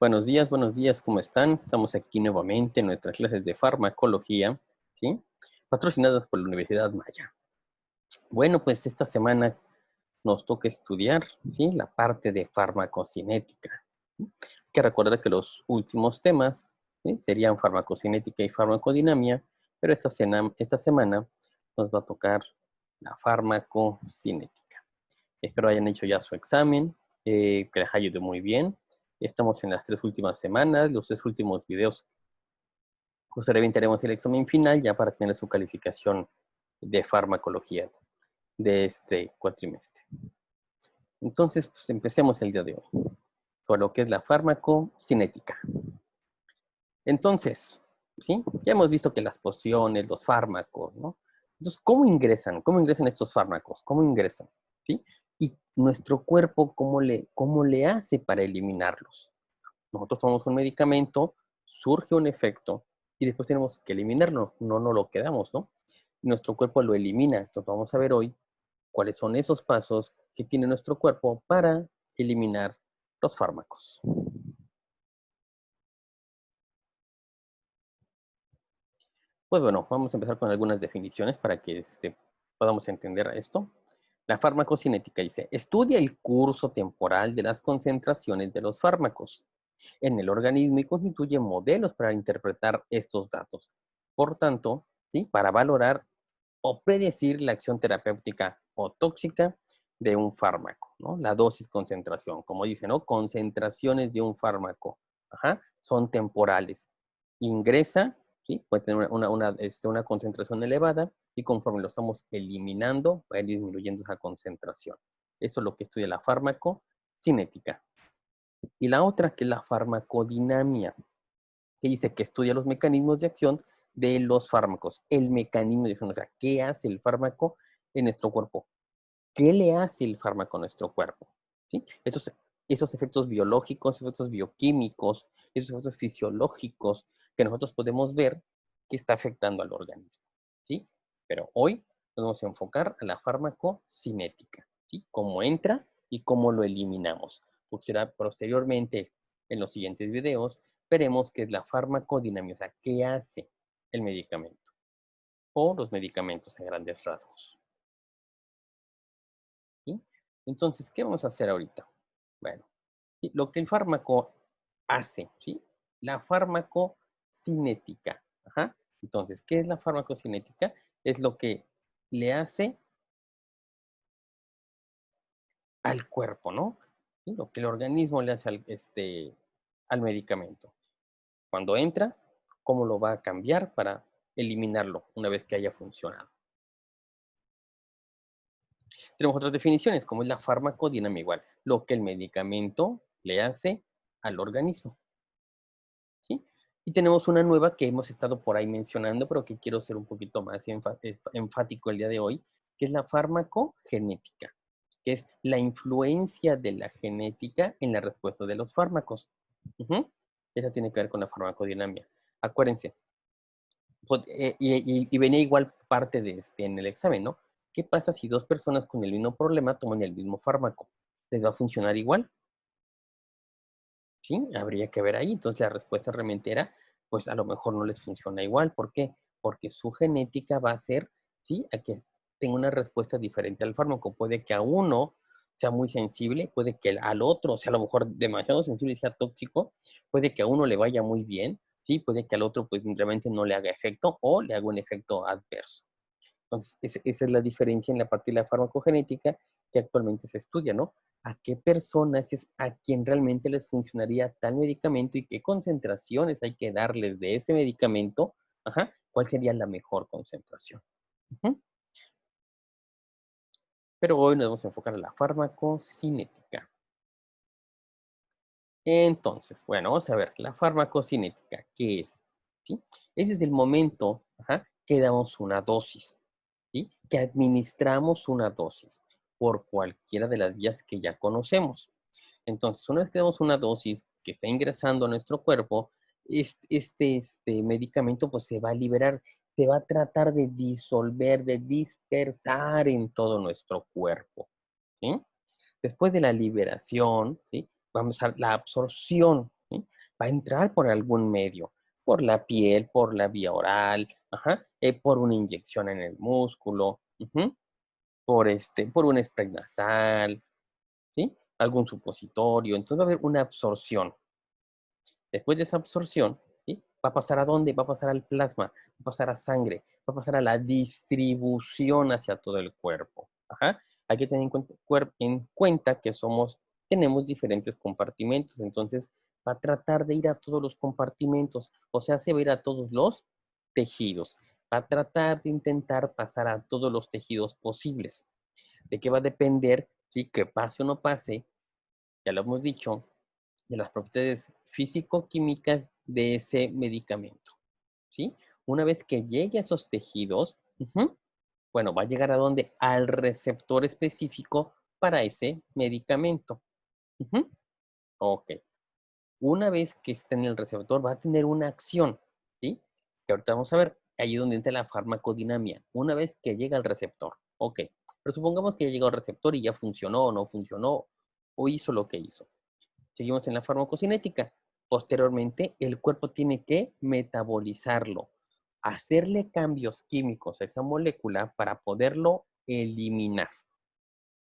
Buenos días, ¿cómo están? Estamos aquí nuevamente en nuestras clases de farmacología, ¿sí? Patrocinadas por la Universidad Maya. Bueno, pues esta semana nos toca estudiar, ¿sí? La parte de farmacocinética. ¿Sí? Hay que recordar que los últimos temas, ¿sí? Serían farmacocinética y farmacodinamia, pero esta semana nos va a tocar la farmacocinética. Espero hayan hecho ya su examen, que les haya ido muy bien. Estamos en las 3 últimas semanas, los 3 últimos videos. Posteriormente haremos el examen final ya para tener su calificación de farmacología de este cuatrimestre. Entonces, pues empecemos el día de hoy con lo que es la farmacocinética. Entonces, ¿sí? Ya hemos visto que las pociones, los fármacos, ¿no? Entonces, ¿cómo ingresan? ¿Cómo ingresan estos fármacos? ¿Cómo ingresan? ¿Sí? Y nuestro cuerpo, ¿cómo le hace para eliminarlos? Nosotros tomamos un medicamento, surge un efecto y después tenemos que eliminarlo, no nos lo quedamos, ¿no? Nuestro cuerpo lo elimina. Entonces vamos a ver hoy cuáles son esos pasos que tiene nuestro cuerpo para eliminar los fármacos. Pues bueno, vamos a empezar con algunas definiciones para que podamos entender esto. La farmacocinética dice, estudia el curso temporal de las concentraciones de los fármacos en el organismo y constituye modelos para interpretar estos datos. Por tanto, ¿sí? Para valorar o predecir la acción terapéutica o tóxica de un fármaco, ¿no? La dosis concentración, como dice, ¿no? Concentraciones de un fármaco, ajá, son temporales. Ingresa, ¿sí? Puede tener una concentración elevada y conforme lo estamos eliminando, va a ir disminuyendo esa concentración. Eso es lo que estudia la farmacocinética. Y la otra, que es la farmacodinamia, que dice que estudia los mecanismos de acción de los fármacos. El mecanismo de acción, o sea, ¿qué hace el fármaco en nuestro cuerpo? ¿Qué le hace el fármaco a nuestro cuerpo? ¿Sí? Esos efectos biológicos, efectos bioquímicos, esos efectos fisiológicos que nosotros podemos ver que está afectando al organismo. ¿Sí? Pero hoy nos vamos a enfocar a la farmacocinética, ¿sí? Cómo entra y cómo lo eliminamos. Porque será posteriormente, en los siguientes videos, veremos qué es la farmacodinamia, o sea, qué hace el medicamento o los medicamentos en grandes rasgos. ¿Sí? Entonces, ¿qué vamos a hacer ahorita? Bueno, ¿sí? Lo que el fármaco hace, ¿sí? La farmacocinética. Ajá. Entonces, ¿qué es la farmacocinética? Es lo que le hace al cuerpo, ¿no? ¿Sí? Lo que el organismo le hace al medicamento. Cuando entra, ¿cómo lo va a cambiar para eliminarlo una vez que haya funcionado? Tenemos otras definiciones, como es la farmacodinamia igual, lo que el medicamento le hace al organismo, ¿sí? Y tenemos una nueva que hemos estado por ahí mencionando, pero que quiero ser un poquito más enfático el día de hoy, que es la farmacogenética, que es la influencia de la genética en la respuesta de los fármacos. Ujú. Esa tiene que ver con la farmacodinamia. Acuérdense, y venía igual parte de en el examen, ¿no? ¿Qué pasa si dos personas con el mismo problema toman el mismo fármaco? ¿Les va a funcionar igual? Sí, habría que ver ahí. Entonces la respuesta realmente era, pues a lo mejor no les funciona igual. ¿Por qué? Porque su genética va a ser, ¿sí? A que tenga una respuesta diferente al fármaco. Puede que a uno sea muy sensible, puede que al otro sea a lo mejor demasiado sensible y sea tóxico, puede que a uno le vaya muy bien, ¿sí? Puede que al otro pues realmente no le haga efecto o le haga un efecto adverso. Entonces, esa es la diferencia en la parte de la farmacogenética que actualmente se estudia, ¿no? A qué personas es a quien realmente les funcionaría tal medicamento y qué concentraciones hay que darles de ese medicamento, ajá, cuál sería la mejor concentración. Ujú. Pero hoy nos vamos a enfocar en la farmacocinética. Entonces, bueno, vamos a ver, la farmacocinética, ¿qué es? ¿Sí? Es desde el momento, ajá, que damos una dosis, ¿sí? Que administramos una dosis por cualquiera de las vías que ya conocemos. Entonces, una vez que damos una dosis que está ingresando a nuestro cuerpo, este medicamento pues se va a liberar, se va a tratar de disolver, de dispersar en todo nuestro cuerpo, ¿sí? Después de la liberación, ¿sí? Vamos a la absorción, ¿sí? va a entrar por algún medio, por la piel, por la vía oral, ajá, por una inyección en el músculo, ujú, por un spray nasal, ¿sí? Algún supositorio. Entonces va a haber una absorción. Después de esa absorción, ¿sí? ¿Va a pasar a dónde? Va a pasar al plasma, va a pasar a sangre, va a pasar a la distribución hacia todo el cuerpo. Ajá. Hay que tener en cuenta que tenemos diferentes compartimentos, entonces va a tratar de ir a todos los compartimentos, o sea, se va a ir a todos los tejidos. Va a tratar de intentar pasar a todos los tejidos posibles. ¿De qué va a depender? ¿Sí? Que pase o no pase, ya lo hemos dicho, de las propiedades físico-químicas de ese medicamento, ¿sí? Una vez que llegue a esos tejidos, bueno, va a llegar a dónde? Al receptor específico para ese medicamento. Ok. Una vez que esté en el receptor, va a tener una acción, ¿sí? Que ahorita vamos a ver, ahí es donde entra la farmacodinamia. Una vez que llega al receptor, ok. Pero supongamos que ya llegó al receptor y ya funcionó o no funcionó, o hizo lo que hizo. Seguimos en la farmacocinética. Posteriormente, el cuerpo tiene que metabolizarlo, hacerle cambios químicos a esa molécula para poderlo eliminar.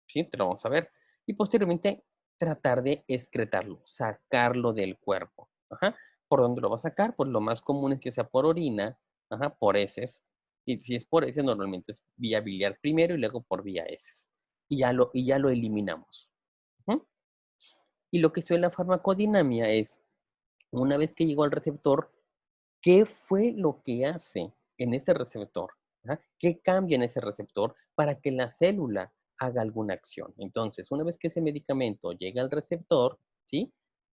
¿Sí? Te lo vamos a ver. Y posteriormente, tratar de excretarlo, sacarlo del cuerpo. Ajá. ¿Por dónde lo va a sacar? Pues lo más común es que sea por orina, ajá, por heces. Y si es por heces, normalmente es vía biliar primero y luego por vía heces. Y ya lo eliminamos. ¿Mm? Y lo que suele la farmacodinamia es, una vez que llegó al receptor, ¿qué fue lo que hace en ese receptor? ¿Ah? ¿Qué cambia en ese receptor para que la célula haga alguna acción? Entonces, una vez que ese medicamento llega al receptor, ¿sí?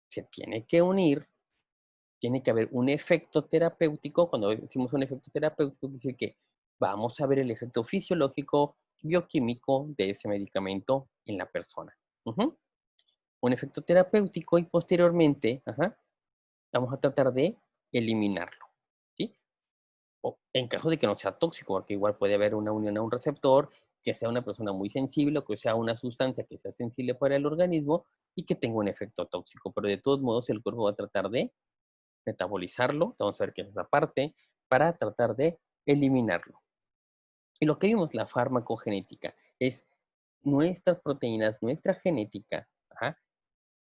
Se tiene que unir, tiene que haber un efecto terapéutico. Cuando decimos un efecto terapéutico, quiere decir que vamos a ver el efecto fisiológico, bioquímico de ese medicamento en la persona. Ujú. Un efecto terapéutico y posteriormente, ajá, vamos a tratar de eliminarlo, ¿sí? O en caso de que no sea tóxico, porque igual puede haber una unión a un receptor, que sea una persona muy sensible o que sea una sustancia que sea sensible para el organismo y que tenga un efecto tóxico, pero de todos modos el cuerpo va a tratar de metabolizarlo, vamos a ver qué es esa parte, para tratar de eliminarlo. Y lo que vimos, la farmacogenética, es nuestras proteínas, nuestra genética, ajá,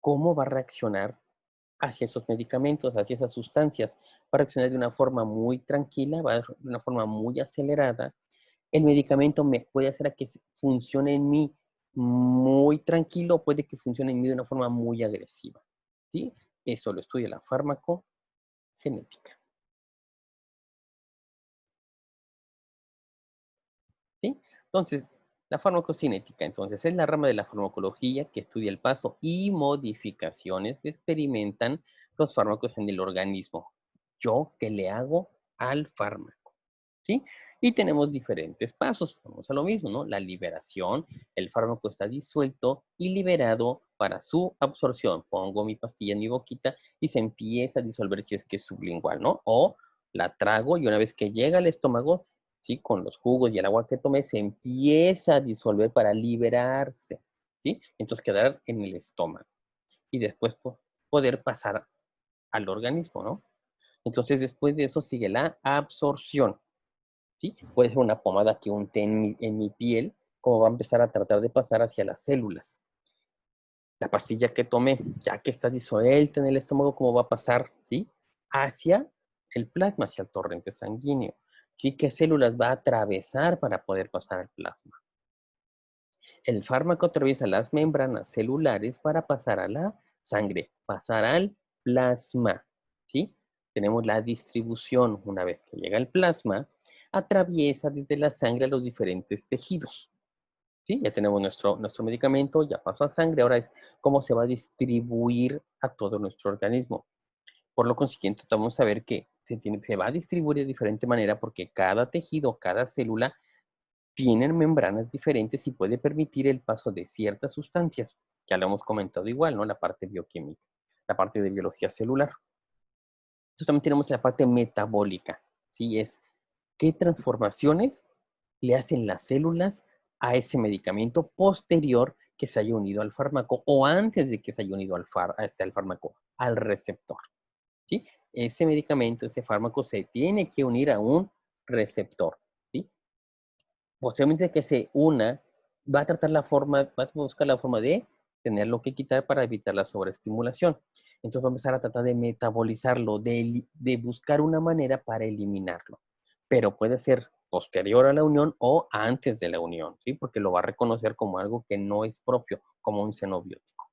cómo va a reaccionar hacia esos medicamentos, hacia esas sustancias. Va a reaccionar de una forma muy tranquila, va a de una forma muy acelerada. El medicamento me puede hacer a que funcione en mí muy tranquilo, puede que funcione en mí de una forma muy agresiva. ¿Sí? Eso lo estudia la farmacogenética. ¿Sí? Entonces, la farmacocinética, entonces, es la rama de la farmacología que estudia el paso y modificaciones que experimentan los fármacos en el organismo. ¿Yo qué le hago al fármaco? ¿Sí? Y tenemos diferentes pasos. Vamos a lo mismo, ¿no? La liberación, el fármaco está disuelto y liberado para su absorción. Pongo mi pastilla en mi boquita y se empieza a disolver si es que es sublingual, ¿no? O la trago y una vez que llega al estómago, ¿sí? Con los jugos y el agua que tomé, se empieza a disolver para liberarse, ¿sí? Entonces quedar en el estómago y después poder pasar al organismo, ¿no? Entonces después de eso sigue la absorción, ¿sí? Puede ser una pomada que unte en mi piel, como va a empezar a tratar de pasar hacia las células. La pastilla que tomé, ya que está disuelta en el estómago, ¿cómo va a pasar, ¿sí? Hacia el plasma, hacia el torrente sanguíneo. ¿Sí? ¿Qué células va a atravesar para poder pasar al plasma? El fármaco atraviesa las membranas celulares para pasar a la sangre, pasar al plasma, ¿sí? Tenemos la distribución. Una vez que llega al plasma, atraviesa desde la sangre a los diferentes tejidos, ¿sí? Ya tenemos nuestro medicamento, ya pasó a sangre, ahora es cómo se va a distribuir a todo nuestro organismo. Por lo consiguiente, vamos a ver que se va a distribuir de diferente manera porque cada tejido, cada célula tienen membranas diferentes y puede permitir el paso de ciertas sustancias. Ya lo hemos comentado igual, ¿no? La parte bioquímica, la parte de biología celular. Entonces también tenemos la parte metabólica, ¿sí? Es qué transformaciones le hacen las células a ese medicamento posterior que se haya unido al fármaco o antes de que se haya unido al fármaco, al receptor. ¿sí? Ese medicamento, ese fármaco se tiene que unir a un receptor, ¿sí? Posteriormente que se una, va a buscar la forma de tenerlo que quitar para evitar la sobreestimulación. Entonces va a empezar a tratar de metabolizarlo, de buscar una manera para eliminarlo. Pero puede ser posterior a la unión o antes de la unión, ¿sí? Porque lo va a reconocer como algo que no es propio, como un xenobiótico,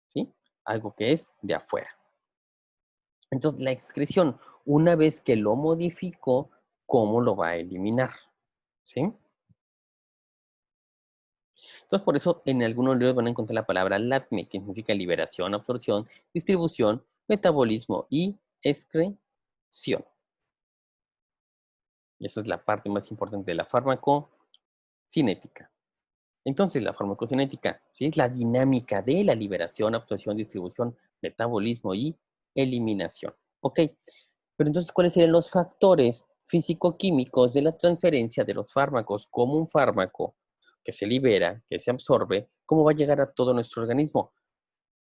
¿sí? Algo que es de afuera. Entonces, la excreción, una vez que lo modificó, ¿cómo lo va a eliminar? ¿Sí? Entonces, por eso en algunos libros van a encontrar la palabra LATME, que significa liberación, absorción, distribución, metabolismo y excreción. Y esa es la parte más importante de la farmacocinética. Entonces, la farmacocinética, ¿sí? Es la dinámica de la liberación, absorción, distribución, metabolismo y eliminación. ¿Ok? Pero entonces, ¿cuáles serían los factores físico-químicos de la transferencia de los fármacos? Como un fármaco que se libera, que se absorbe, ¿cómo va a llegar a todo nuestro organismo?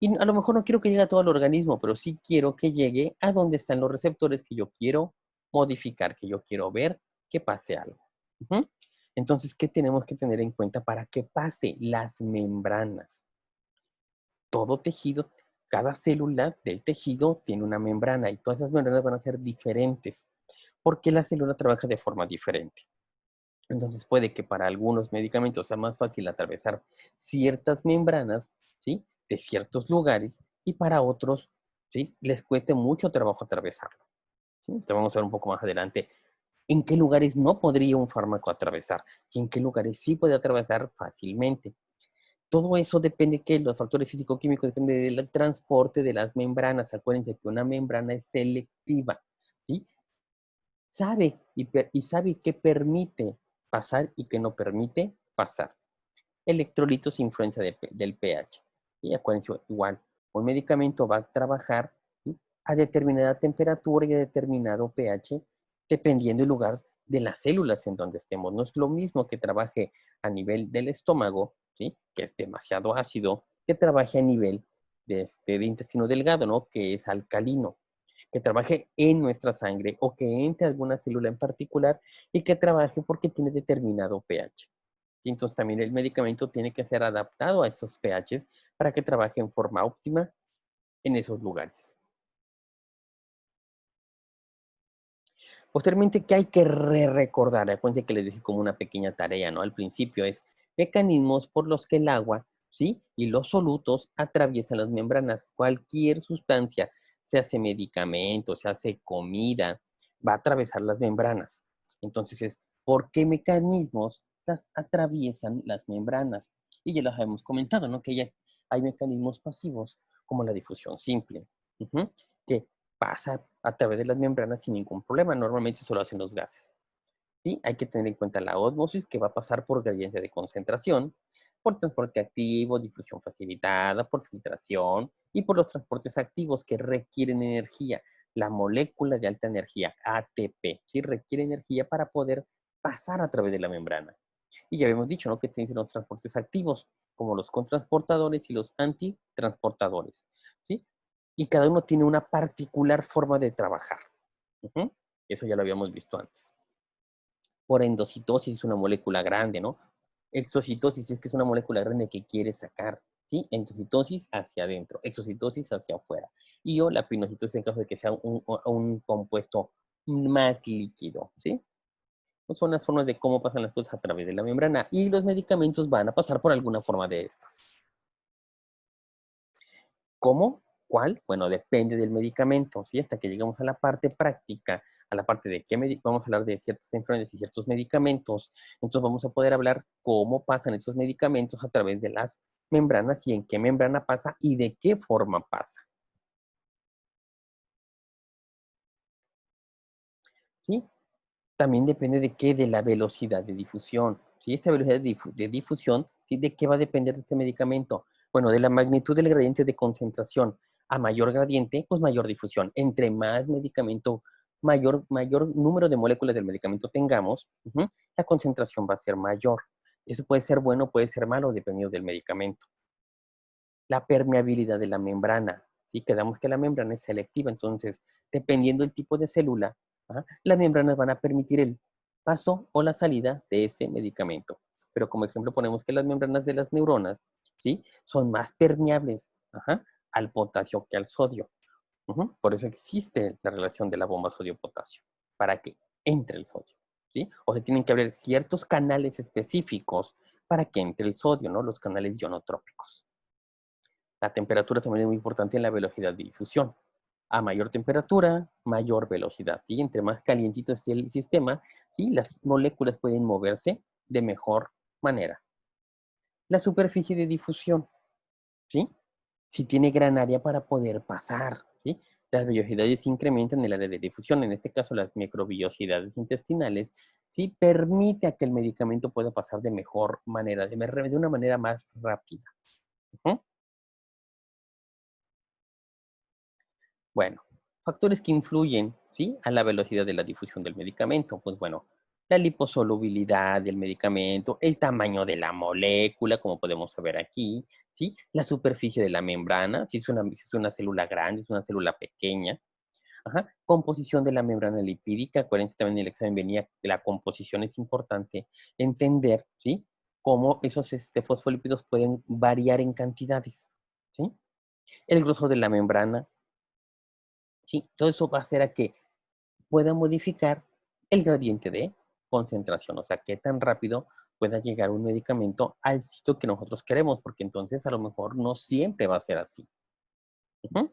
Y a lo mejor no quiero que llegue a todo el organismo, pero sí quiero que llegue a donde están los receptores que yo quiero modificar, que yo quiero ver que pase algo. Ujú. Entonces, ¿qué tenemos que tener en cuenta para que pase? Las membranas. Todo tejido, cada célula del tejido tiene una membrana y todas esas membranas van a ser diferentes porque la célula trabaja de forma diferente. Entonces puede que para algunos medicamentos sea más fácil atravesar ciertas membranas, ¿sí? De ciertos lugares y para otros, ¿sí? Les cueste mucho trabajo atravesarlo, ¿sí? Te vamos a ver un poco más adelante en qué lugares no podría un fármaco atravesar y en qué lugares sí puede atravesar fácilmente. Todo eso depende que los factores físico-químicos dependen del transporte de las membranas. Acuérdense que una membrana es selectiva, ¿sí? Sabe qué permite pasar y qué no permite pasar. Electrolitos, influencia del pH. Y acuérdense, igual, un medicamento va a trabajar, ¿sí? A determinada temperatura y a determinado pH, dependiendo del lugar de las células en donde estemos. No es lo mismo que trabaje a nivel del estómago, ¿sí? Que es demasiado ácido, que trabaje a nivel de intestino delgado, ¿no? Que es alcalino, que trabaje en nuestra sangre o que entre alguna célula en particular y que trabaje porque tiene determinado pH. Y entonces también el medicamento tiene que ser adaptado a esos pHs para que trabaje en forma óptima en esos lugares. Posteriormente, ¿qué hay que recordar? Acuérdense que les dije como una pequeña tarea, ¿no? Al principio es mecanismos por los que el agua, ¿sí? Y los solutos atraviesan las membranas. Cualquier sustancia, se hace medicamento, se hace comida, va a atravesar las membranas. Entonces es, ¿por qué mecanismos las atraviesan las membranas? Y ya las hemos comentado, ¿no? Que ya hay mecanismos pasivos como la difusión simple, que pasa a través de las membranas sin ningún problema. Normalmente solo hacen los gases. ¿Sí? Hay que tener en cuenta la ósmosis, que va a pasar por gradiente de concentración, por transporte activo, difusión facilitada, por filtración y por los transportes activos que requieren energía. La molécula de alta energía, ATP, ¿sí? Requiere energía para poder pasar a través de la membrana. Y ya habíamos dicho, ¿no? Que tienen los transportes activos, como los contransportadores y los antitransportadores, ¿sí? Y cada uno tiene una particular forma de trabajar. Ujú. Eso ya lo habíamos visto antes. Por endocitosis es una molécula grande, ¿no? Exocitosis es que es una molécula grande que quiere sacar, ¿sí? Endocitosis hacia adentro, exocitosis hacia afuera. Y o la pinocitosis en caso de que sea un compuesto más líquido, ¿sí? Pues son las formas de cómo pasan las cosas a través de la membrana y los medicamentos van a pasar por alguna forma de estas. ¿Cómo? ¿Cuál? Bueno, depende del medicamento, ¿sí? Hasta que llegamos a la parte práctica, a la parte de qué vamos a hablar de ciertas enfermedades y ciertos medicamentos. Entonces vamos a poder hablar cómo pasan esos medicamentos a través de las membranas y en qué membrana pasa y de qué forma pasa, ¿sí? También depende de qué, de la velocidad de difusión, ¿sí? Esta velocidad de difusión, ¿sí? ¿De qué va a depender de este medicamento? Bueno, de la magnitud del gradiente de concentración. A mayor gradiente, pues mayor difusión. Entre más medicamento, mayor número de moléculas del medicamento tengamos, la concentración va a ser mayor. Eso puede ser bueno, puede ser malo, dependiendo del medicamento. La permeabilidad de la membrana, ¿sí? Quedamos que la membrana es selectiva, entonces, dependiendo del tipo de célula, ajá, las membranas van a permitir el paso o la salida de ese medicamento. Pero como ejemplo ponemos que las membranas de las neuronas, ¿sí? Son más permeables, ajá, al potasio que al sodio. Ujú. Por eso existe la relación de la bomba sodio-potasio, para que entre el sodio, ¿sí? O se tienen que abrir ciertos canales específicos para que entre el sodio, ¿no? Los canales ionotrópicos. La temperatura también es muy importante en la velocidad de difusión. A mayor temperatura, mayor velocidad. Y entre más calientito esté el sistema, ¿sí? Las moléculas pueden moverse de mejor manera. La superficie de difusión, ¿sí? Si tiene gran área para poder pasar, ¿sí? Las vellosidades se incrementan en el área de difusión, en este caso las microvellosidades intestinales, ¿sí? Permite a que el medicamento pueda pasar de mejor manera, de una manera más rápida. Ujú. Bueno, factores que influyen, ¿sí? A la velocidad de la difusión del medicamento. Pues bueno, la liposolubilidad del medicamento, el tamaño de la molécula, como podemos ver aquí, ¿sí? La superficie de la membrana, si es una célula grande, si es una célula pequeña. Ajá. Composición de la membrana lipídica. Acuérdense también en el examen venía que la composición es importante entender, ¿sí? Cómo esos fosfolípidos pueden variar en cantidades, ¿sí? El grosor de la membrana, ¿sí? Todo eso va a hacer a que pueda modificar el gradiente de concentración, o sea, qué tan rápido pueda llegar un medicamento al sitio que nosotros queremos, porque entonces a lo mejor no siempre va a ser así. Ujú.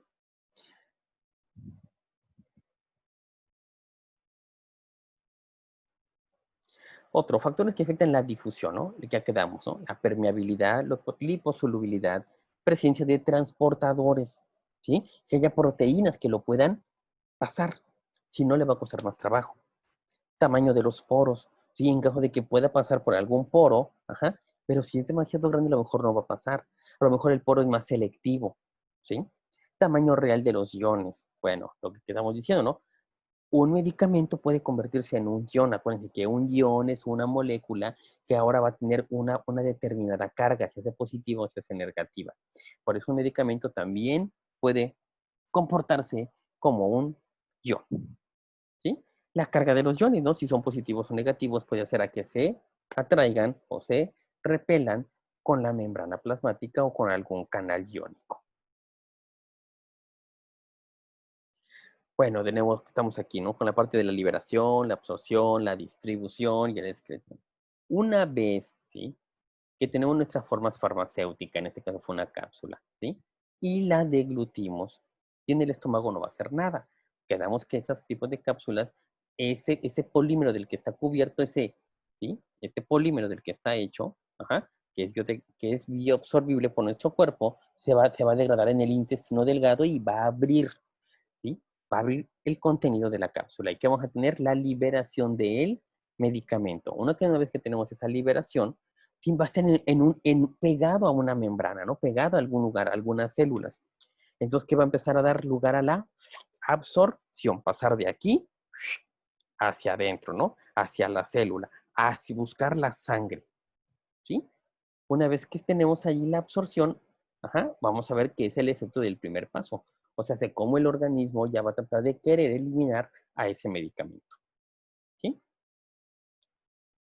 Otro, factores que afectan la difusión, ¿no? Ya quedamos, ¿no? La permeabilidad, la liposolubilidad, presencia de transportadores, ¿sí? Que haya proteínas que lo puedan pasar, si no le va a costar más trabajo. Tamaño de los poros, ¿sí? En caso de que pueda pasar por algún poro, ajá, pero si es demasiado grande a lo mejor no va a pasar. A lo mejor el poro es más selectivo, ¿sí? Tamaño real de los iones, bueno, lo que quedamos diciendo, ¿no? Un medicamento puede convertirse en un ion. Acuérdense que un ion es una molécula que ahora va a tener una determinada carga, si es positiva o si es negativa. Por eso un medicamento también puede comportarse como un ion, ¿sí? La carga de los iones, ¿no? Si son positivos o negativos, puede hacer a que se atraigan o se repelan con la membrana plasmática o con algún canal iónico. Bueno, de nuevo estamos aquí, ¿no? Con la parte de la liberación, la absorción, la distribución y el excreción. Una vez, ¿sí? Que tenemos nuestras formas farmacéuticas, en este caso fue una cápsula, ¿sí? Y la deglutimos, y en el estómago no va a hacer nada. Quedamos que esos tipos de cápsulas, ese polímero del que está cubierto, ¿sí? Este polímero del que está hecho, ajá, que es bioabsorbible por nuestro cuerpo, se va a degradar en el intestino delgado y va a abrir, ¿sí? Va a abrir el contenido de la cápsula y que vamos a tener la liberación del medicamento. Una vez que tenemos esa liberación, va a estar pegado a una membrana, ¿no? Pegado a algún lugar, a algunas células. Entonces, ¿qué va a empezar a dar lugar a la absorción? Pasar de aquí hacia adentro, ¿no? Hacia la célula, hacia buscar la sangre, ¿sí? Una vez que tenemos allí la absorción, ajá, vamos a ver qué es el efecto del primer paso. O sea, cómo el organismo ya va a tratar de querer eliminar a ese medicamento, ¿sí?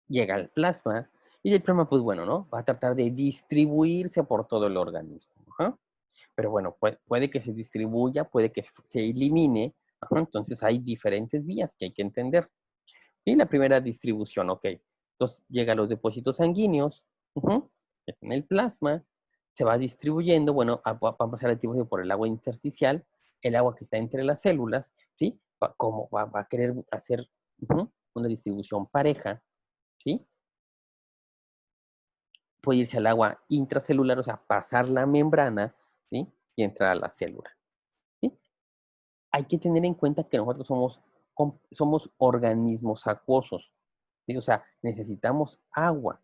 Llega al plasma y el plasma, pues bueno, ¿no? Va a tratar de distribuirse por todo el organismo. Ajá. Pero bueno, puede que se distribuya, puede que se elimine. Ajá. Entonces hay diferentes vías que hay que entender. Y la primera distribución, ok. Entonces llega a los depósitos sanguíneos, en el plasma, se va distribuyendo, bueno, va a pasar el tiempo por el agua intersticial, el agua que está entre las células, ¿sí? Va a querer hacer una distribución pareja, ¿sí? Puede irse al agua intracelular, o sea, pasar la membrana, ¿sí? Y entrar a la célula, ¿sí? Hay que tener en cuenta que nosotros somos organismos acuosos, ¿sí? O sea, necesitamos agua,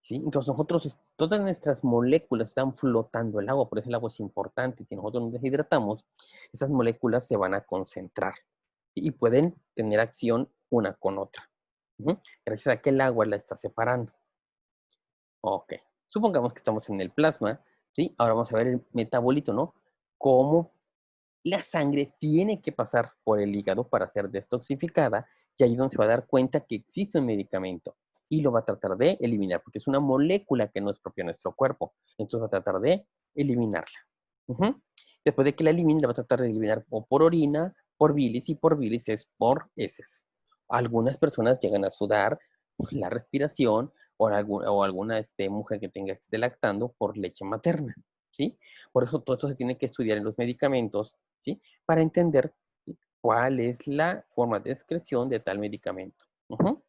¿sí? Entonces todas nuestras moléculas están flotando en el agua, por eso el agua es importante. Si nosotros nos deshidratamos, esas moléculas se van a concentrar y pueden tener acción una con otra. Gracias a que el agua la está separando. Ok. Supongamos que estamos en el plasma, ¿sí? Ahora vamos a ver el metabolito, ¿no? Cómo La sangre tiene que pasar por el hígado para ser detoxificada y ahí es donde se va a dar cuenta que existe un medicamento y lo va a tratar de eliminar porque es una molécula que no es propia de nuestro cuerpo. Entonces va a tratar de eliminarla. Ujú. Después de que la elimine, la va a tratar de eliminar o por orina, por bilis y por bilis es por heces. Algunas personas llegan a sudar la respiración o alguna mujer que esté lactando por leche materna, ¿sí? Por eso todo esto se tiene que estudiar en los medicamentos, ¿sí? Para entender, ¿sí?, cuál es la forma de excreción de tal medicamento. Ujú.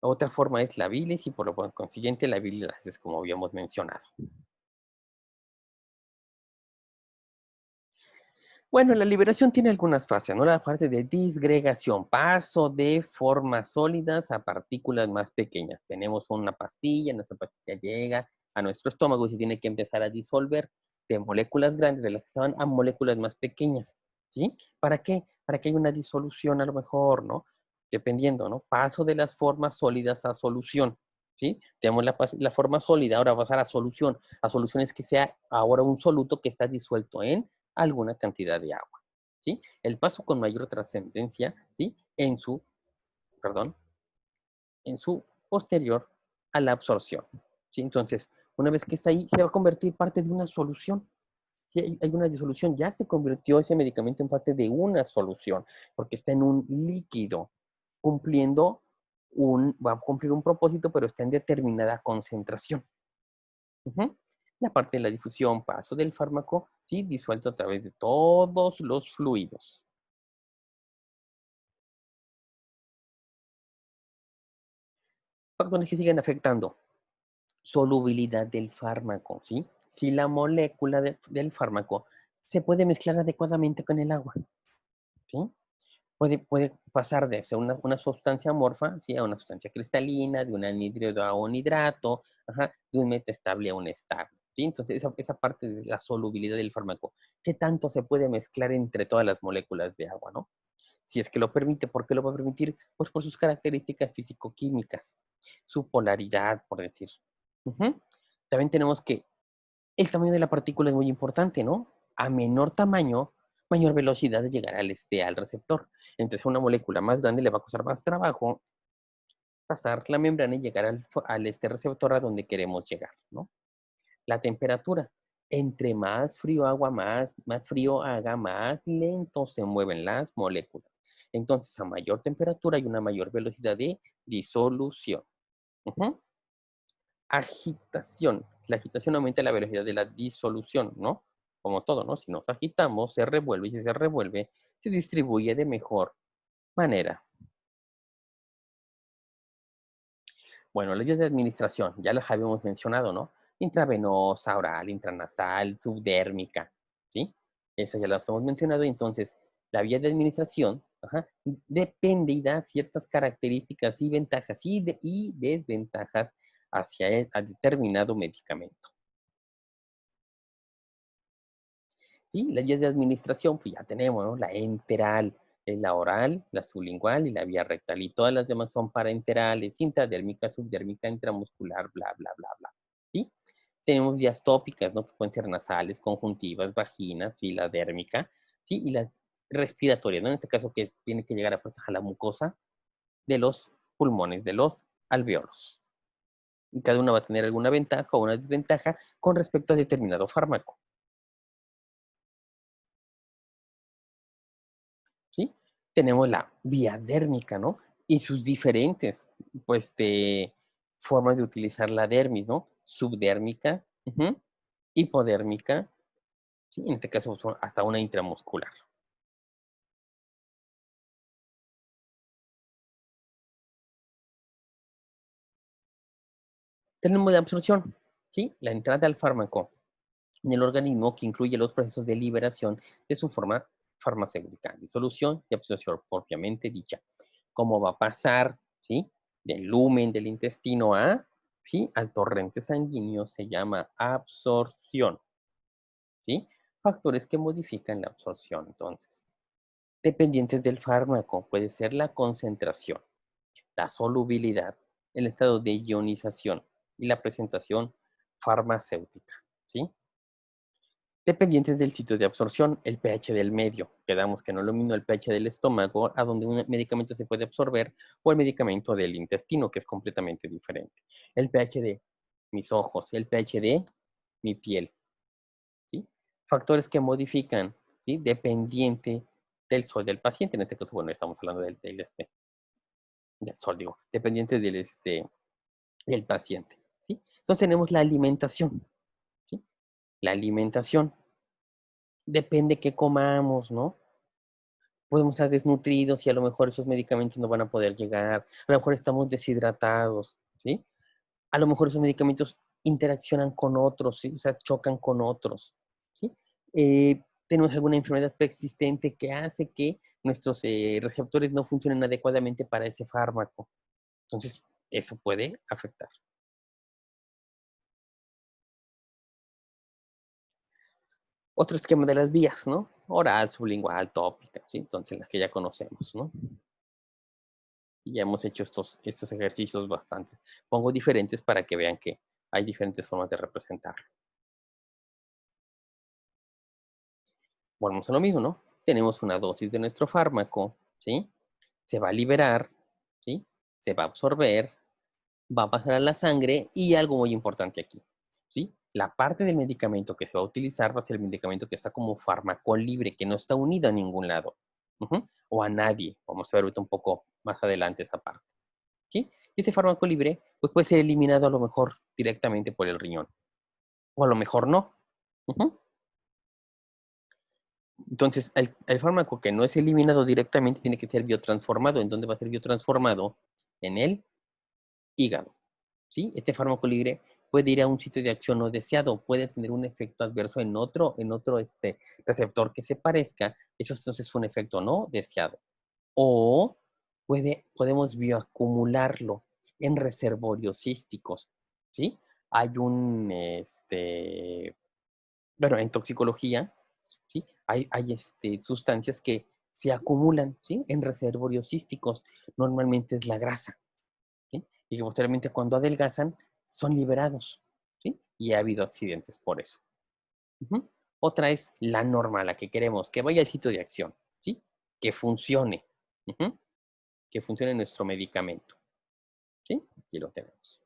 Otra forma es la bilis y por lo consiguiente la bilis es como habíamos mencionado. Bueno, la liberación tiene algunas fases, ¿no? La fase de disgregación, paso de formas sólidas a partículas más pequeñas. Tenemos una pastilla, nuestra pastilla llega a nuestro estómago y se tiene que empezar a disolver de moléculas grandes, de las que estaban, a moléculas más pequeñas, ¿sí? ¿Para qué? Para que haya una disolución a lo mejor, ¿no? Dependiendo, ¿no? Paso de las formas sólidas a solución, ¿sí? Tenemos la forma sólida, ahora va a pasar a solución. A solución es que sea ahora un soluto que está disuelto en alguna cantidad de agua, ¿sí? El paso con mayor trascendencia, ¿sí? Perdón, en su posterior a la absorción, ¿sí? Entonces, una vez que está ahí, se va a convertir parte de una solución. Si hay una disolución, ya se convirtió ese medicamento en parte de una solución, porque está en un líquido, va a cumplir un propósito, pero está en determinada concentración. Ujú. La parte de la difusión, paso del fármaco, ¿sí? Disuelto a través de todos los fluidos. Factores que siguen afectando. Solubilidad del fármaco, ¿sí? Si la molécula del fármaco se puede mezclar adecuadamente con el agua, ¿sí? Puede pasar de ser una sustancia amorfa, ¿sí?, a una sustancia cristalina, de un anhídrido a un hidrato, ajá, de un metastable a un estable, ¿sí? Entonces, esa parte de la solubilidad del fármaco, ¿qué tanto se puede mezclar entre todas las moléculas de agua, no? Si es que lo permite, ¿por qué lo va a permitir? Pues por sus características físico-químicas, su polaridad, por decir. Ujú. También tenemos que el tamaño de la partícula es muy importante, ¿no? A menor tamaño, mayor velocidad de llegar al receptor. Entonces, a una molécula más grande le va a costar más trabajo pasar la membrana y llegar al receptor a donde queremos llegar, ¿no? La temperatura. Entre más frío agua, más frío haga, más lento se mueven las moléculas. Entonces, a mayor temperatura hay una mayor velocidad de disolución. Ujú. Agitación. La agitación aumenta la velocidad de la disolución, ¿no? Como todo, ¿no? Si nos agitamos, se revuelve y si se revuelve, se distribuye de mejor manera. Bueno, las vías de administración, ya las habíamos mencionado, ¿no? Intravenosa, oral, intranasal, subdérmica, ¿sí? Esas ya las hemos mencionado. Entonces, la vía de administración, ajá, depende y da ciertas características y ventajas y desventajas a determinado medicamento. Sí, las vías de administración, pues ya tenemos, ¿no? La enteral, la oral, la sublingual y la vía rectal. Y todas las demás son parenterales, intradérmica, subdérmica, intramuscular, bla, bla, bla, bla. ¿Sí? Tenemos vías tópicas, ¿no? Que pueden ser nasales, conjuntivas, vaginas, fila dérmica, ¿sí? Y las respiratorias, ¿no? En este caso, que tiene que llegar a la mucosa de los pulmones, de los alveolos. Y cada una va a tener alguna ventaja o una desventaja con respecto a determinado fármaco. ¿Sí? Tenemos la vía dérmica, ¿no? Y sus diferentes, pues, formas de utilizar la dermis, ¿no? Subdérmica, ujú, hipodérmica, ¿sí? En este caso son hasta una intramuscular. Tenemos la absorción, ¿sí? La entrada al fármaco en el organismo que incluye los procesos de liberación de su forma farmacéutica, disolución y absorción propiamente dicha. ¿Cómo va a pasar, sí? Del lumen del intestino sí, al torrente sanguíneo se llama absorción, ¿sí? Factores que modifican la absorción, entonces. Dependientes del fármaco, puede ser la concentración, la solubilidad, el estado de ionización y la presentación farmacéutica, ¿sí? dependientes del sitio de absorción, el pH del medio. Quedamos que no es lo mismo el pH del estómago, a donde un medicamento se puede absorber, o el medicamento del intestino, que es completamente diferente. El pH de mis ojos, el pH de mi piel, ¿sí? Factores que modifican, ¿sí? Dependiente del sol del paciente. En este caso, bueno, estamos hablando del sol, digo, dependiente del paciente, ¿sí? Entonces tenemos la alimentación, ¿sí? La alimentación depende qué comamos, ¿no? Podemos estar desnutridos y a lo mejor esos medicamentos no van a poder llegar. A lo mejor estamos deshidratados, ¿sí? A lo mejor esos medicamentos interaccionan con otros, ¿sí? O sea, chocan con otros, ¿sí? Tenemos alguna enfermedad preexistente que hace que nuestros receptores no funcionen adecuadamente para ese fármaco. Entonces, eso puede afectar. Otro esquema de las vías, ¿no? Oral, sublingual, tópica, ¿sí? Entonces, las que ya conocemos, ¿no? Y ya hemos hecho estos ejercicios bastante. Pongo diferentes para que vean que hay diferentes formas de representarlo. Volvemos a lo mismo, ¿no? Tenemos una dosis de nuestro fármaco, ¿sí? Se va a liberar, ¿sí? Se va a absorber, va a pasar a la sangre y algo muy importante aquí, ¿sí? La parte del medicamento que se va a utilizar va a ser el medicamento que está como fármaco libre, que no está unido a ningún lado, o a nadie. Vamos a ver ahorita un poco más adelante esa parte, ¿sí? Y ese fármaco libre pues puede ser eliminado a lo mejor directamente por el riñón, o a lo mejor no. Ujú. Entonces, el fármaco que no es eliminado directamente tiene que ser biotransformado. ¿En dónde va a ser biotransformado? En el hígado, ¿sí? Este fármaco libre puede ir a un sitio de acción no deseado, puede tener un efecto adverso en otro receptor que se parezca. Eso entonces es un efecto no deseado. O podemos bioacumularlo en reservorios císticos, ¿sí? Hay bueno, en toxicología, ¿sí? Hay sustancias que se acumulan, ¿sí? En reservorios císticos. Normalmente es la grasa, ¿sí? Y que posteriormente cuando adelgazan son liberados, ¿sí? Y ha habido accidentes por eso. Ujú. Otra es la norma, la que queremos, que vaya al sitio de acción, ¿sí? Que funcione, ujú, que funcione nuestro medicamento, ¿sí? Aquí lo tenemos.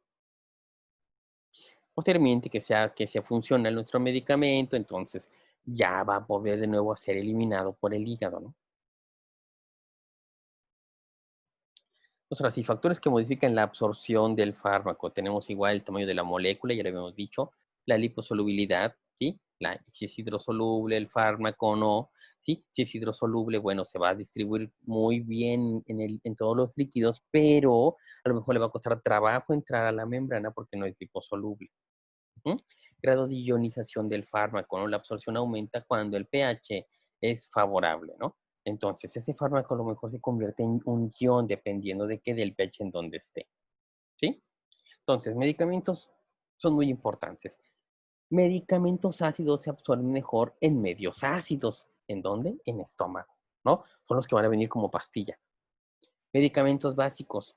Posteriormente, que se funcione nuestro medicamento, entonces ya va a poder de nuevo ser eliminado por el hígado, ¿no? Entonces, ahora sí, factores que modifican la absorción del fármaco. Tenemos igual el tamaño de la molécula, ya lo habíamos dicho, la liposolubilidad, ¿sí? Si es hidrosoluble el fármaco o no, ¿sí? Si es hidrosoluble, bueno, se va a distribuir muy bien en todos los líquidos, pero a lo mejor le va a costar trabajo entrar a la membrana porque no es liposoluble. ¿Mm? Grado de ionización del fármaco, ¿no? La absorción aumenta cuando el pH es favorable, ¿no? Entonces, ese fármaco a lo mejor se convierte en un ion dependiendo de qué del pH en donde esté, ¿sí? Entonces, medicamentos son muy importantes. Medicamentos ácidos se absorben mejor en medios ácidos. ¿En dónde? En estómago, ¿no? Son los que van a venir como pastilla. Medicamentos básicos,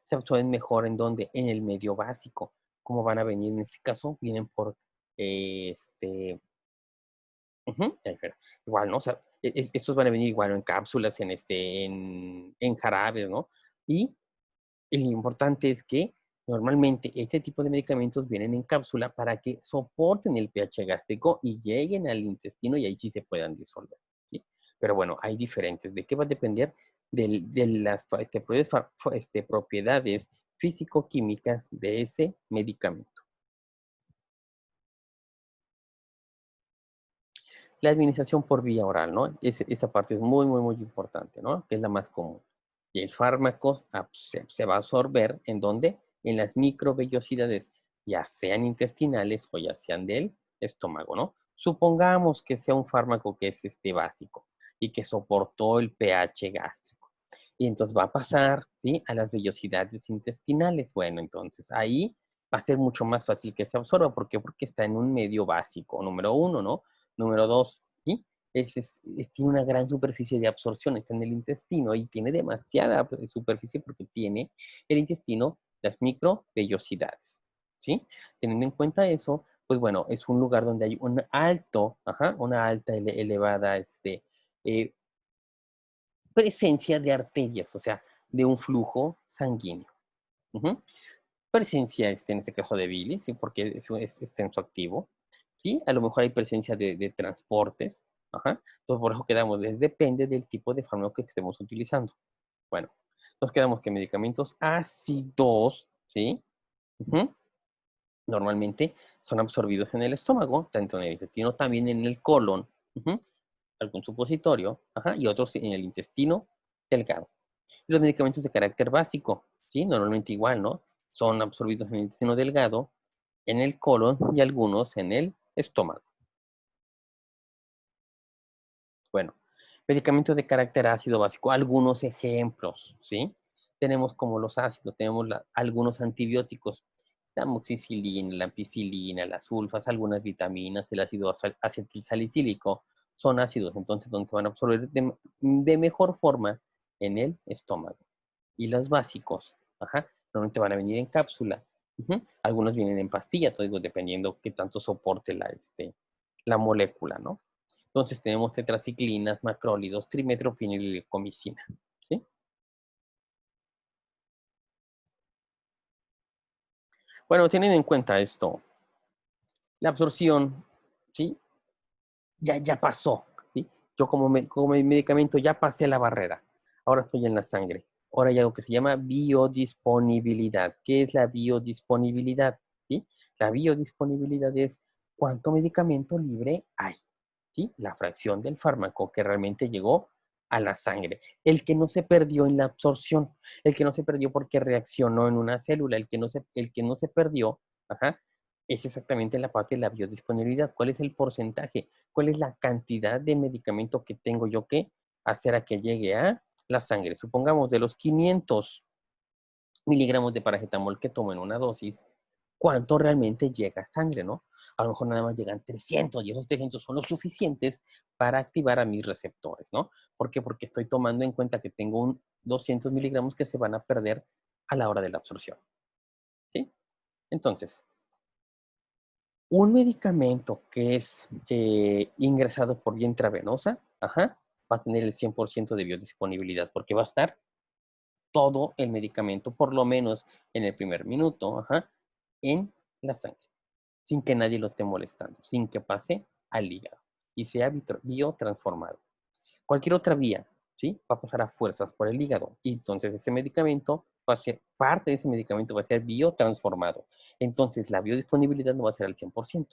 se absorben mejor en dónde? En el medio básico. ¿Cómo van a venir en este caso? Vienen por igual, ¿no? O sea, estos van a venir igual en cápsulas, en jarabes, ¿no? Y lo importante es que normalmente este tipo de medicamentos vienen en cápsula para que soporten el pH gástrico y lleguen al intestino y ahí sí se puedan disolver, ¿sí? Pero bueno, hay diferentes. ¿De qué va a depender? De las propiedades físico-químicas de ese medicamento. La administración por vía oral, ¿no? Esa parte es muy, muy, muy importante, ¿no? Que es la más común. Y el fármaco se va a absorber ¿en dónde? En las microvellosidades, ya sean intestinales o ya sean del estómago, ¿no? Supongamos que sea un fármaco que es básico y que soportó el pH gástrico. Y entonces va a pasar, ¿sí? A las vellosidades intestinales. Bueno, entonces ahí va a ser mucho más fácil que se absorba. ¿Por qué? Porque está en un medio básico, número uno, ¿no? Número dos, ¿sí? Tiene una gran superficie de absorción, está en el intestino y tiene demasiada superficie porque tiene el intestino las microvellosidades, ¿sí? Teniendo en cuenta eso, pues bueno, es un lugar donde hay un alto, una alta elevada eh, presencia de arterias, o sea, de un flujo sanguíneo. Ujú. Presencia, en este caso, de bilis, ¿sí? Porque es tensoactivo, ¿sí? A lo mejor hay presencia de transportes, Entonces, por eso quedamos, depende del tipo de fármaco que estemos utilizando. Bueno, nos quedamos que medicamentos ácidos, ¿sí? Ujú. Normalmente son absorbidos en el estómago, tanto en el intestino, también en el colon, ujú, algún supositorio, y otros en el intestino delgado. Y los medicamentos de carácter básico, ¿sí? Normalmente igual, ¿no? Son absorbidos en el intestino delgado, en el colon y algunos en el estómago. Bueno, medicamentos de carácter ácido básico, algunos ejemplos, ¿sí? Tenemos como los ácidos, tenemos algunos antibióticos, la amoxicilina, la ampicilina, las sulfas, algunas vitaminas, el ácido acetilsalicílico, son ácidos, entonces donde se van a absorber de mejor forma en el estómago. Y los básicos, normalmente van a venir en cápsula. Algunos vienen en pastilla, todo digo, dependiendo qué tanto soporte la molécula, ¿no? Entonces tenemos tetraciclinas, macrólidos, trimetoprenil y comicina, ¿sí? Bueno, teniendo en cuenta esto, la absorción, ¿sí? Ya pasó, ¿sí? Yo como mi medicamento ya pasé la barrera. Ahora estoy en la sangre. Ahora hay algo que se llama biodisponibilidad. ¿Qué es la biodisponibilidad? ¿Sí? La biodisponibilidad es cuánto medicamento libre hay, ¿sí? La fracción del fármaco que realmente llegó a la sangre. El que no se perdió en la absorción, el que no se perdió porque reaccionó en una célula, el que no se perdió, es exactamente la parte de la biodisponibilidad. ¿Cuál es el porcentaje? ¿Cuál es la cantidad de medicamento que tengo yo que hacer a que llegue a la sangre? Supongamos de los 500 miligramos de paracetamol que tomo en una dosis, ¿cuánto realmente llega a sangre, no? A lo mejor nada más llegan 300 y esos 300 son los suficientes para activar a mis receptores, ¿no? ¿Por qué? Porque estoy tomando en cuenta que tengo un 200 miligramos que se van a perder a la hora de la absorción, ¿sí? Entonces, un medicamento que es ingresado por vía intravenosa, va a tener el 100% de biodisponibilidad porque va a estar todo el medicamento, por lo menos en el primer minuto, en la sangre, sin que nadie lo esté molestando, sin que pase al hígado y sea biotransformado. Cualquier otra vía, ¿sí? Va a pasar a fuerzas por el hígado y entonces ese medicamento va a ser, parte de ese medicamento va a ser biotransformado. Entonces la biodisponibilidad no va a ser al 100%.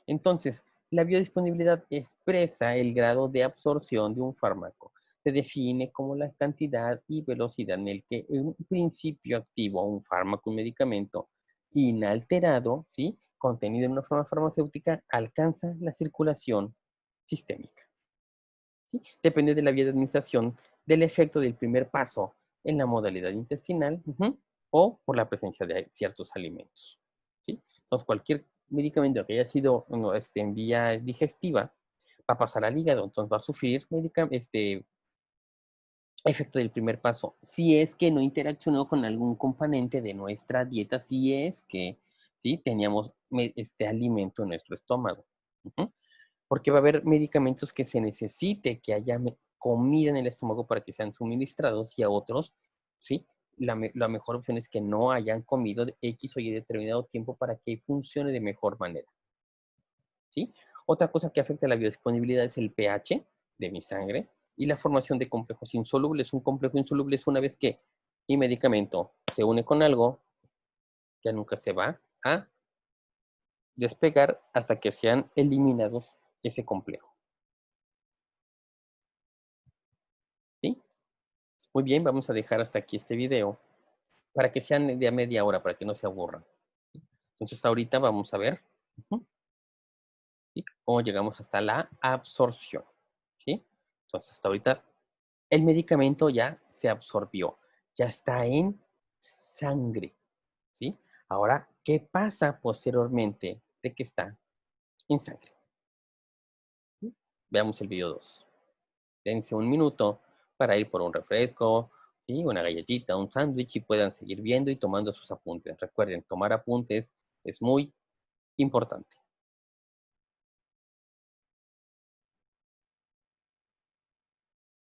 Entonces, la biodisponibilidad expresa el grado de absorción de un fármaco. Se define como la cantidad y velocidad en el que un principio activo, un fármaco, un medicamento inalterado, ¿sí? Contenido en una forma farmacéutica, alcanza la circulación sistémica, ¿sí? Depende de la vía de administración del efecto del primer paso en la modalidad intestinal, o por la presencia de ciertos alimentos, ¿sí? Entonces, cualquier medicamento que haya sido en vía digestiva va a pasar al hígado, entonces va a sufrir efecto del primer paso, si es que no interaccionó con algún componente de nuestra dieta, si es que, ¿sí? Teníamos este alimento en nuestro estómago. Porque va a haber medicamentos que se necesite que haya comida en el estómago para que sean suministrados y a otros, ¿sí? La mejor opción es que no hayan comido de X o Y determinado tiempo para que funcione de mejor manera, ¿sí? Otra cosa que afecta la biodisponibilidad es el pH de mi sangre y la formación de complejos insolubles. Un complejo insoluble es una vez que mi medicamento se une con algo, ya nunca se va a despegar hasta que sean eliminados ese complejo, ¿sí? Muy bien, vamos a dejar hasta aquí este video para que sean de a media hora, para que no se aburran. Entonces ahorita vamos a ver, ¿sí? Cómo llegamos hasta la absorción, ¿sí? Entonces hasta ahorita el medicamento ya se absorbió, ya está en sangre, ¿sí? Ahora, ¿qué pasa posteriormente de que está en sangre? ¿Sí? Veamos el video 2. Dense un minuto para ir por un refresco, ¿sí? Una galletita, un sándwich y puedan seguir viendo y tomando sus apuntes. Recuerden, tomar apuntes es muy importante.